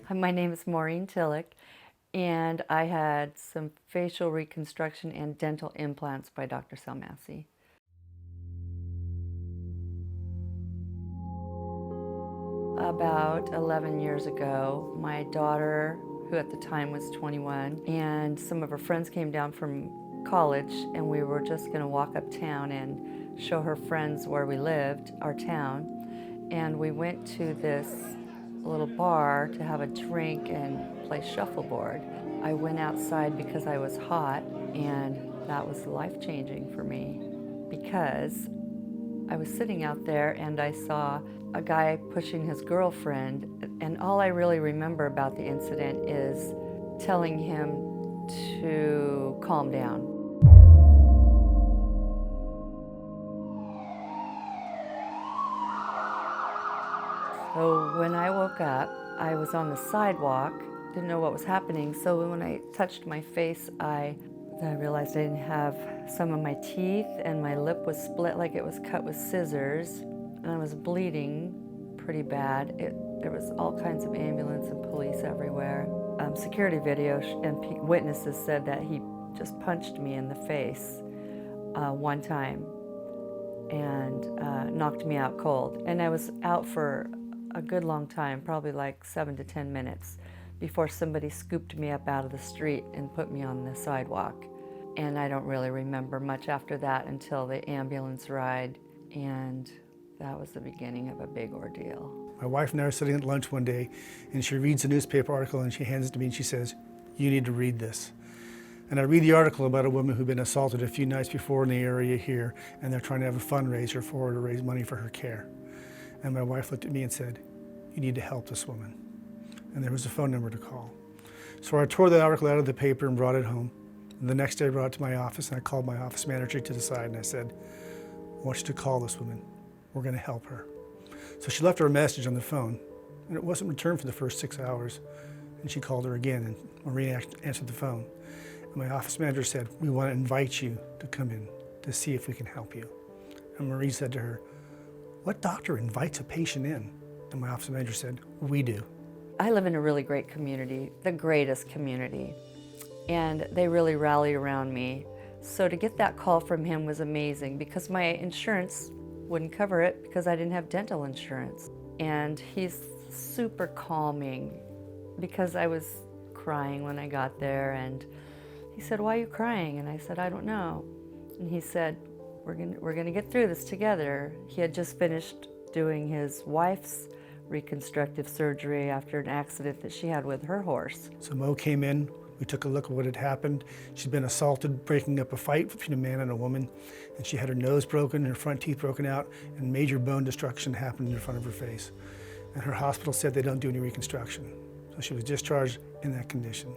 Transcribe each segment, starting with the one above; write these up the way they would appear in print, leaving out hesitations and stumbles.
My name is Maureen, and I had some facial reconstruction and dental implants by Dr. Salmassy. About 11 years ago, my daughter, who at the time was 21, and some of her friends came down from college, and we were just going to walk uptown and show her friends where we lived, our town. And we went to this little bar to have a drink and play shuffleboard. I went outside because I was hot, and that was life-changing for me because I was sitting out there and I saw a guy pushing his girlfriend, and all I really remember about the incident is telling him to calm down. So when I woke up, I was on the sidewalk, didn't know what was happening, so when I touched my face, I realized I didn't have some of my teeth, and my lip was split like it was cut with scissors, and I was bleeding pretty bad. There was all kinds of ambulance and police everywhere. Security video and witnesses said that he just punched me in the face one time and knocked me out cold. And I was out for a good long time, probably like 7 to 10 minutes, before somebody scooped me up out of the street and put me on the sidewalk. And I don't really remember much after that until the ambulance ride, and that was the beginning of a big ordeal. My wife and I are sitting at lunch one day, and she reads a newspaper article and she hands it to me and she says, "You need to read this." And I read the article about a woman who'd been assaulted a few nights before in the area here, and they're trying to have a fundraiser for her to raise money for her care. And my wife looked at me and said, "You need to help this woman." And there was a phone number to call. So I tore the article out of the paper and brought it home. And the next day I brought it to my office, and I called my office manager to the side and I said, "I want you to call this woman. We're going to help her." So she left her a message on the phone, and it wasn't returned for the first 6 hours. And she called her again, and Maureen answered the phone. And my office manager said, "We want to invite you to come in to see if we can help you." And Maureen said to her, "What doctor invites a patient in?" And my office manager said, "We do." I live in a really great community, the greatest community, and they really rally around me. So to get that call from him was amazing because my insurance wouldn't cover it because I didn't have dental insurance. And he's super calming because I was crying when I got there, and he said, "Why are you crying?" And I said, "I don't know." And he said, we're gonna get through this together." He had just finished doing his wife's reconstructive surgery after an accident that she had with her horse. So Mo came in, we took a look at what had happened. She'd been assaulted, breaking up a fight between a man and a woman, and she had her nose broken, her front teeth broken out, and major bone destruction happened in front of her face. And her hospital said they don't do any reconstruction. So she was discharged in that condition.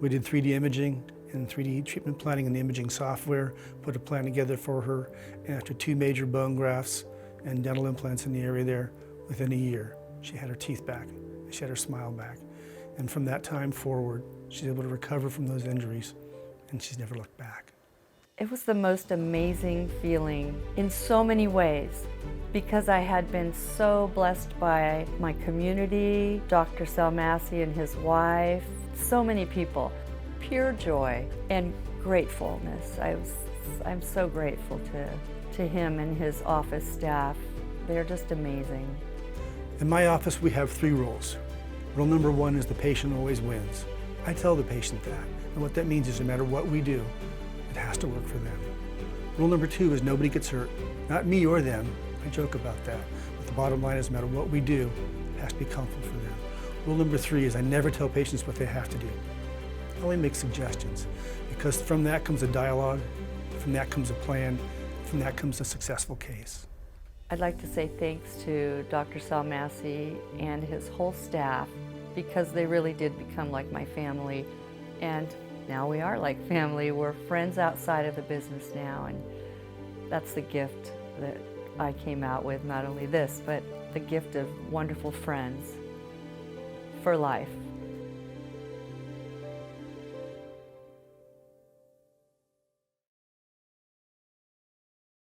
We did 3D imaging and 3D treatment planning in the imaging software, put a plan together for her, and after 2 major bone grafts and dental implants in the area there, within a year, she had her teeth back, she had her smile back. And from that time forward, she's able to recover from those injuries, and she's never looked back. It was the most amazing feeling in so many ways because I had been so blessed by my community, Dr. Salmassy and his wife, so many people. Pure joy and gratefulness. I'm so grateful to him and his office staff. They're just amazing. In my office, we have 3 rules. Rule number 1 is the patient always wins. I tell the patient that, and what that means is no matter what we do, it has to work for them. Rule number 2 is nobody gets hurt, not me or them. I joke about that, but the bottom line is no matter what we do, it has to be comfortable for them. Rule number 3 is I never tell patients what they have to do. I only make suggestions, because from that comes a dialogue, from that comes a plan, from that comes a successful case. I'd like to say thanks to Dr. Salmassy and his whole staff because they really did become like my family, and now we are like family. We're friends outside of the business now, and that's the gift that I came out with, not only this, but the gift of wonderful friends for life.